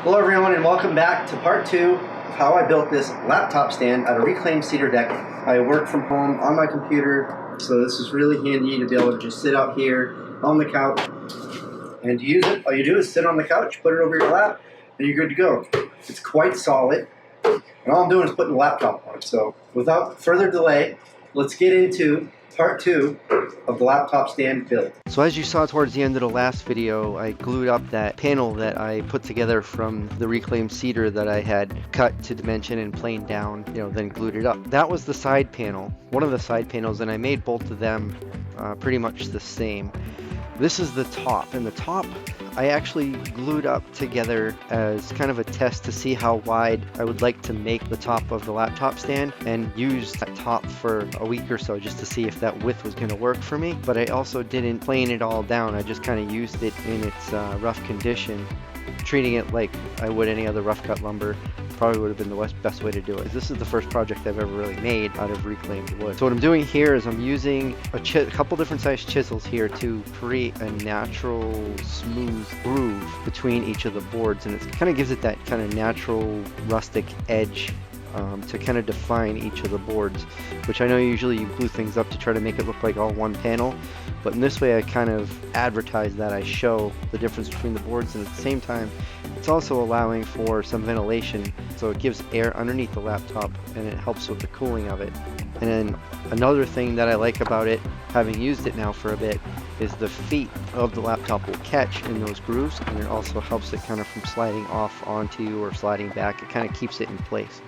Hello everyone and welcome back to part 2 of how I built this laptop stand out of reclaimed cedar deck. I work from home on my computer, so this is really handy to be able to just sit out here on the couch and use it. All you do is sit on the couch, put it over your lap, and you're good to go. It's quite solid, and all I'm doing is putting the laptop on it. So without further delay, let's get into part 2 of the laptop stand build. So as you saw towards the end of the last video, I glued up that panel that I put together from the reclaimed cedar that I had cut to dimension and planed down, then glued it up. That was the side panel, one of the side panels, and I made both of them pretty much the same. This is the top, and the top I actually glued up together as kind of a test to see how wide I would like to make the top of the laptop stand, and used that top for a week or so just to see if that width was going to work for me. But I also didn't plane it all down. I just kind of used it in its rough condition, treating it like I would any other rough cut lumber. Probably would have been the best way to do it. This is the first project I've ever really made out of reclaimed wood. So what I'm doing here is I'm using a couple different size chisels here to create a natural smooth groove between each of the boards, and it kind of gives it that kind of natural rustic edge to kind of define each of the boards, which I know usually you glue things up to try to make it look like all one panel, but in this way I kind of advertise that I show the difference between the boards, and at the same time it's also allowing for some ventilation, so it gives air underneath the laptop and it helps with the cooling of it. And then another thing that I like about it, having used it now for a bit, is the feet of the laptop will catch in those grooves, and it also helps it kind of from sliding off onto you or sliding back. It kind of keeps it in place.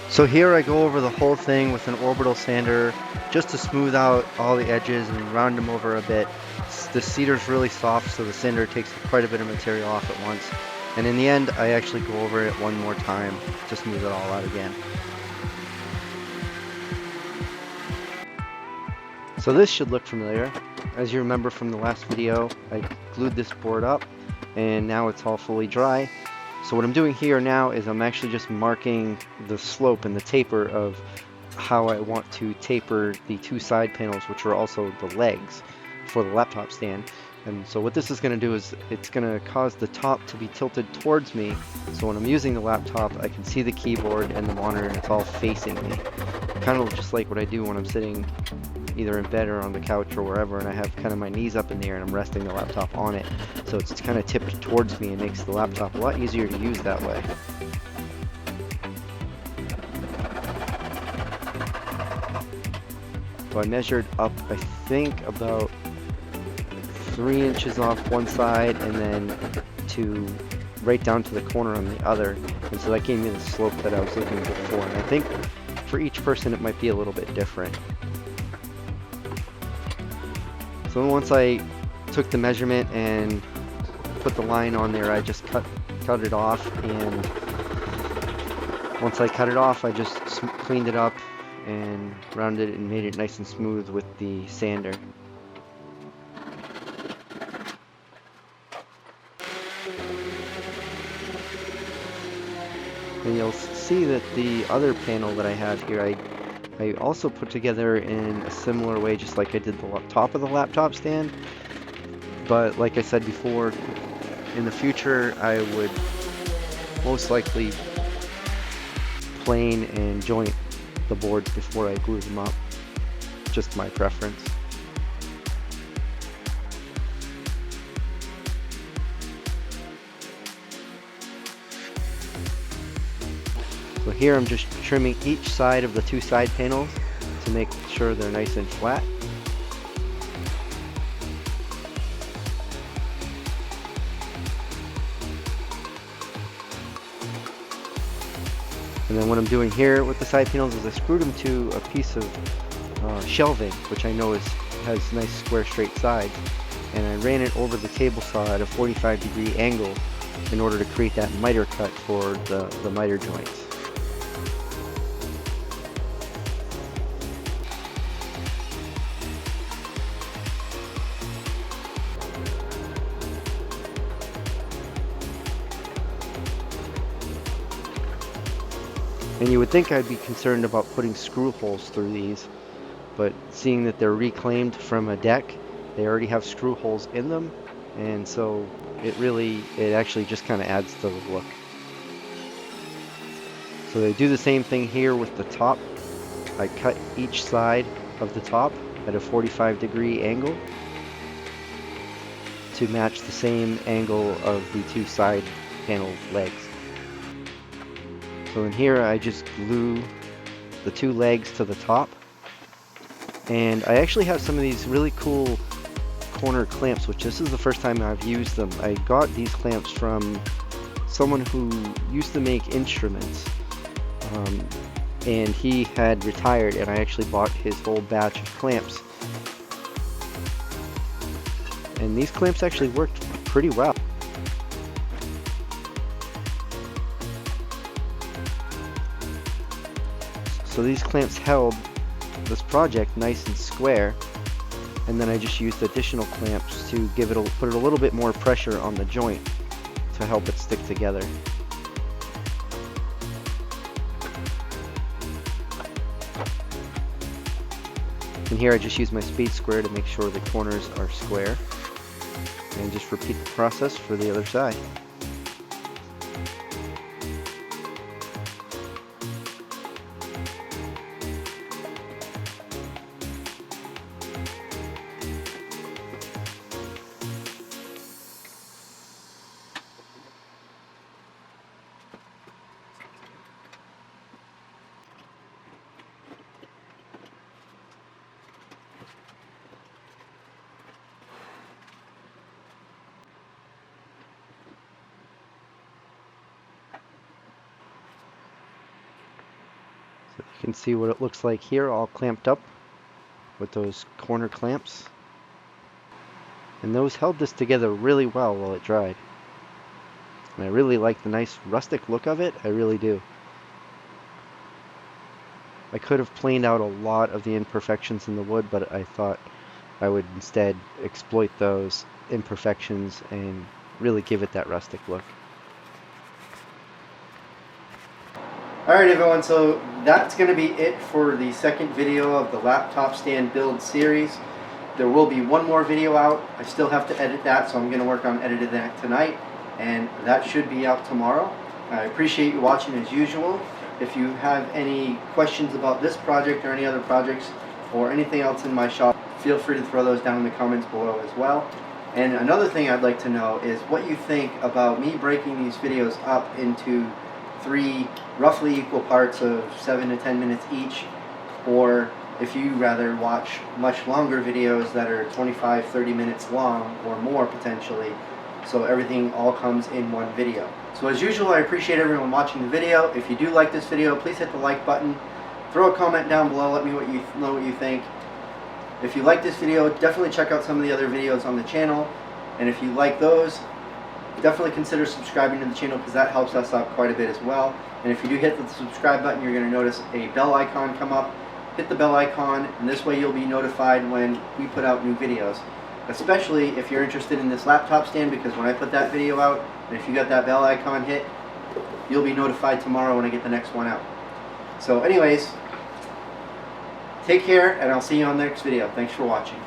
So here I go over the whole thing with an orbital sander just to smooth out all the edges and round them over a bit. The cedar's really soft, so the sander takes quite a bit of material off at once. And in the end, I actually go over it one more time to smooth it all out again. So this should look familiar. As you remember from the last video, I glued this board up and now it's all fully dry. So what I'm doing here now is I'm actually just marking the slope and the taper of how I want to taper the two side panels, which are also the legs for the laptop stand. And so what this is going to do is it's going to cause the top to be tilted towards me, so when I'm using the laptop I can see the keyboard and the monitor and it's all facing me. Kind of just like what I do when I'm sitting either in bed or on the couch or wherever, and I have kind of my knees up in the air and I'm resting the laptop on it. So it's kind of tipped towards me and makes the laptop a lot easier to use that way. So I measured up, I think, about 3 inches off one side and then right down to the corner on the other, and so that gave me the slope that I was looking for. And I think for each person it might be a little bit different. So once I took the measurement and put the line on there, I just cut it off, and once I cut it off I just cleaned it up and rounded it and made it nice and smooth with the sander. And you'll see that the other panel that I have here, I also put together in a similar way, just like I did the top of the laptop stand. But like I said before, in the future I would most likely plane and joint the boards before I glue them up. Just my preference. So here I'm just trimming each side of the two side panels to make sure they're nice and flat. And then what I'm doing here with the side panels is I screwed them to a piece of shelving, which I know has nice square straight sides, and I ran it over the table saw at a 45-degree angle in order to create that miter cut for the miter joints. And you would think I'd be concerned about putting screw holes through these, but seeing that they're reclaimed from a deck, they already have screw holes in them, and so it actually just kind of adds to the look. So they do the same thing here with the top. I cut each side of the top at a 45-degree angle to match the same angle of the two side panel legs. So in here I just glue the two legs to the top, and I actually have some of these really cool corner clamps, which this is the first time I've used them. I got these clamps from someone who used to make instruments, and he had retired, and I actually bought his whole batch of clamps. And these clamps actually worked pretty well. So these clamps held this project nice and square, and then I just used additional clamps to put it a little bit more pressure on the joint to help it stick together. And here I just use my speed square to make sure the corners are square, and just repeat the process for the other side. So you can see what it looks like here, all clamped up with those corner clamps. And those held this together really well while it dried. And I really like the nice rustic look of it, I really do. I could have planed out a lot of the imperfections in the wood, but I thought I would instead exploit those imperfections and really give it that rustic look. Alright everyone, so that's going to be it for the second video of the laptop stand build series. There will be one more video out. I still have to edit that, so I'm going to work on editing that tonight, and that should be out tomorrow. I appreciate you watching as usual. If you have any questions about this project or any other projects or anything else in my shop, feel free to throw those down in the comments below as well. And another thing I'd like to know is what you think about me breaking these videos up into 3 roughly equal parts of 7 to 10 minutes each, or if you rather watch much longer videos that are 25-30 minutes long or more potentially, so everything all comes in one video. So as usual, I appreciate everyone watching the video. If you do like this video, please hit the like button. Throw a comment down below, let me know what you think. If you like this video, definitely check out some of the other videos on the channel, and if you like those, definitely consider subscribing to the channel, because that helps us out quite a bit as well. And if you do hit the subscribe button, you're going to notice a bell icon come up. Hit the bell icon, and this way you'll be notified when we put out new videos. Especially if you're interested in this laptop stand, because when I put that video out, and if you got that bell icon hit, you'll be notified tomorrow when I get the next one out. So anyways, take care, and I'll see you on the next video. Thanks for watching.